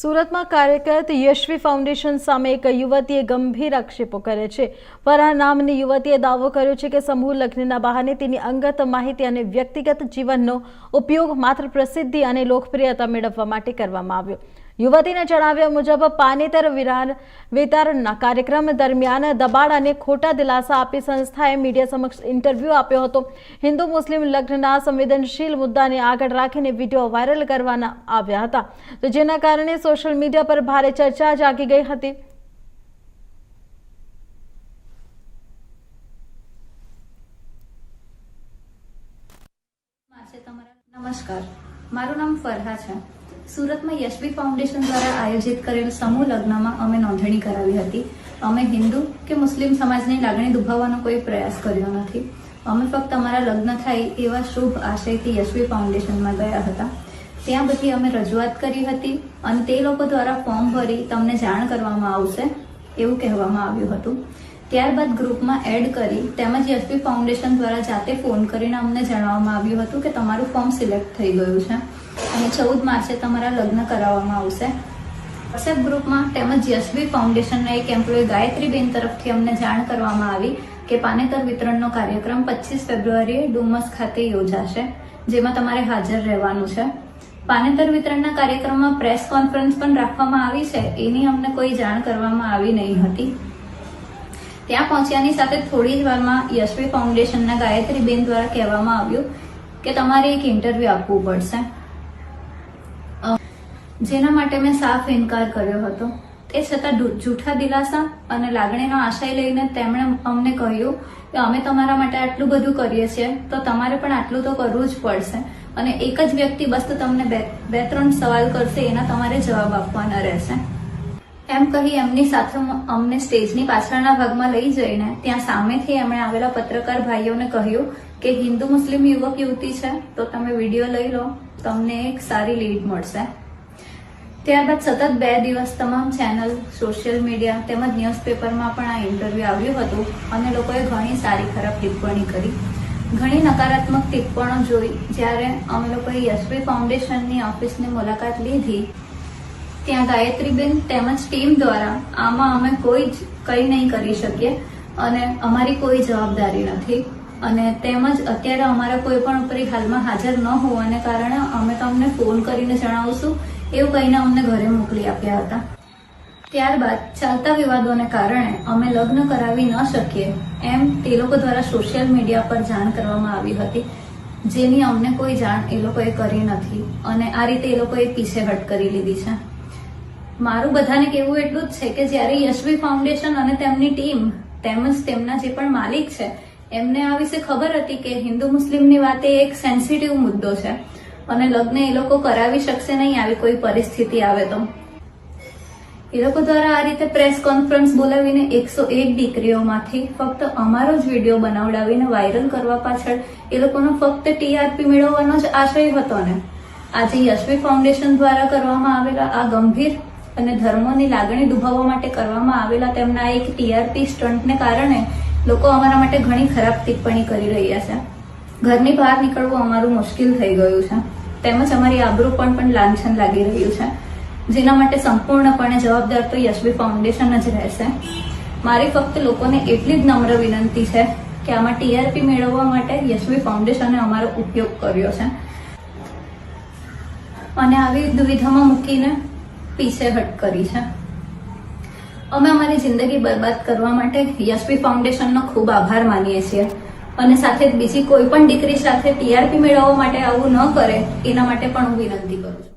સુરતમાં કાર્યરત યશવી ફાઉન્ડેશન સામે એક યુવતીએ ગંભીર આક્ષેપો કરે છે. ફરહાન નામની યુવતીએ દાવો કર્યો છે કે સમૂહ લગ્નના બહાને તેની અંગત માહિતી અને વ્યક્તિગત જીવનનો ઉપયોગ માત્ર પ્રસિદ્ધિ અને લોકપ્રિયતા મેળવવા માટે કરવામાં આવ્યો. યુવતીને જણાવ્યા મુજબ પાનેતર વિતરણના કાર્યક્રમ દરમિયાન દબાણ અને ખોટા દિલાસા આપી સંસ્થાએ મીડિયા સમક્ષ ઇન્ટરવ્યૂ આપ્યો હતો. હિન્દુ મુસ્લિમ લગ્નના સંવેદનશીલ મુદ્દાને આગળ રાખીને વિડીયો વાયરલ કરવામાં આવ્યા હતા, તો જેના કારણે સોશિયલ મીડિયા પર ભારે ચર્ચા જાગી ગઈ હતી. નમસ્કાર, મારું નામ ફરહા છે. સુરતમાં યશવી ફાઉન્ડેશન દ્વારા આયોજિત કરેલ સમૂહ લગ્નમાં અમે નોંધણી કરાવી હતી. અમે હિન્દુ કે મુસ્લિમ સમાજની લાગણી દુભાવવાનો કોઈ પ્રયાસ કર્યો નથી. અમે ફક્ત અમારા લગ્ન થાય એવા શુભ આશયથી યશવી ફાઉન્ડેશનમાં ગયા હતા. ત્યાં બધી અમે રજૂઆત કરી હતી અને તે લોકો દ્વારા ફોર્મ ભરી તમને જાણ કરવામાં આવશે એવું કહેવામાં આવ્યું હતું. ત્યારબાદ ગ્રુપમાં એડ કરી તેમજ યશવી ફાઉન્ડેશન દ્વારા જાતે ફોન કરીને અમને જણાવવામાં આવ્યું હતું કે તમારું ફોર્મ સિલેક્ટ થઈ ગયું છે અને 14 માર્ચે તમારા લગ્ન કરાવવામાં આવશે. વોટ્સએપ ગ્રુપમાં તેમજ યશવી ફાઉન્ડેશનના એક એમ્પ્લોય ગાયત્રીબેન તરફથી અમને જાણ કરવામાં આવી કે પાનેતર વિતરણનો કાર્યક્રમ 25 ફેબ્રુઆરીએ ડુમસ ખાતે યોજાશે, જેમાં તમારે હાજર રહેવાનું છે. પાનેતર વિતરણના કાર્યક્રમમાં પ્રેસ કોન્ફરન્સ પણ રાખવામાં આવી છે, એની અમને કોઈ જાણ કરવામાં આવી નહીં હતી. ત્યાં પહોંચ્યાની સાથે થોડી જ વારમાં યશવી ફાઉન્ડેશનના ગાયત્રીબેન દ્વારા કહેવામાં આવ્યું કે તમારે એક ઇન્ટરવ્યૂ આપવું પડશે, જેના માટે મેં સાફ ઇનકાર કર્યો હતો. તે છતાં જૂઠા દિલાસા અને લાગણીનો આશય લઈને તેમણે અમને કહ્યું કે અમે તમારા માટે આટલું બધું કરીએ છીએ તો તમારે પણ આટલું તો કરવું જ પડશે અને એક જ વ્યક્તિ બસ તમને બે ત્રણ સવાલ કરશે, એના તમારે જવાબ આપવાના રહેશે એમ કહી એમની સાથે અમને સ્ટેજની પાછળના ભાગમાં લઈ જઈને ત્યાં સામેથી એમણે આવેલા પત્રકાર ભાઈઓને કહ્યું કે હિન્દુ મુસ્લિમ યુવક યુવતી છે તો તમે વિડીયો લઈ લો, તમને એક સારી લીડ મળશે. ત્યારબાદ સતત 2 દિવસ તમામ ચેનલ, સોશિયલ મીડિયા તેમજ ન્યૂઝપેપરમાં પણ આ ઇન્ટરવ્યૂ આવ્યું હતું અને લોકોએ ઘણી સારી ખરાબ ટિપ્પણી કરી. ઘણી નકારાત્મક ટિપ્પણો જોઈ જ્યારે અમે લોકોએ યશવી ફાઉન્ડેશનની ઓફિસની મુલાકાત લીધી, ત્યાં ગાયત્રીબેન તેમજ ટીમ દ્વારા આમાં અમે કંઈ નહીં કરી શકીએ અને અમારી કોઈ જવાબદારી નથી અને તેમજ અત્યારે અમારા કોઈ પણ ઉપર હાલમાં હાજર ન હોવાને કારણે અમે તમને ફોન કરીને જણાવશું એવું કહીને અમને ઘરે મોકલી આપ્યા હતા. ત્યારબાદ ચાલતા વિવાદોને કારણે અમે લગ્ન કરાવી ન શકીએ એમ તે લોકો દ્વારા સોશિયલ મીડિયા પર જાણ કરવામાં આવી હતી, જેની અમને કોઈ જાણ એ લોકોએ કરી નથી અને આ રીતે એ લોકોએ પીછેહટ કરી લીધી છે. મારું બધાને કહેવું એટલું જ છે કે જ્યારે યશવી ફાઉન્ડેશન અને તેમની ટીમ તેમજ તેમના જે પણ માલિક છે એમને આ વિશે ખબર હતી કે હિન્દુ મુસ્લિમની વાત એ એક સેન્સિટિવ મુદ્દો છે અને લગ્ન એ લોકો કરાવી શકશે નહીં આવી કોઈ પરિસ્થિતિ આવે તો. એ લોકો દ્વારા આ રીતે પ્રેસ કોન્ફરન્સ બોલાવીને 101 દીકરીઓમાંથી ફક્ત અમારો જ વિડીયો બનાવડાવીને વાયરલ કરવા પાછળ એ લોકોનો ફક્ત ટીઆરપી મેળવવાનો જ આશય હતો ને. આજે યશવી ફાઉન્ડેશન દ્વારા કરવામાં આવેલા આ ગંભીર અને ધર્મોની લાગણી દુભાવવા માટે કરવામાં આવેલા તેમના એક ટીઆરપી સ્ટન્ટને કારણે લોકો અમારા માટે ઘણી ખરાબ ટિપ્પણી કરી રહ્યા છે. ઘરની બહાર નીકળવું અમારું મુશ્કેલ થઈ ગયું છે તેમજ અમારી આબરૂ પણ લાંછન લાગી રહ્યું છે, જેના માટે સંપૂર્ણપણે જવાબદાર તો યશવી ફાઉન્ડેશન જ રહેશે. મારી ફક્ત લોકોને એટલી જ નમ્ર વિનંતી છે કે આમાં ટીઆરપી મેળવવા માટે યશવી ફાઉન્ડેશને અમારો ઉપયોગ કર્યો છે અને આવી દુવિધામાં મૂકીને પીછેહટ કરી છે. અમે અમારી જિંદગી બરબાદ કરવા માટે યશવી ફાઉન્ડેશનનો ખૂબ આભાર માનીએ છીએ અને સાથે જ બીજી કોઈ પણ દીકરી સાથે ટીઆરપી મેળવવા માટે આવું ન કરે એના માટે પણ હું વિનંતી કરું છું.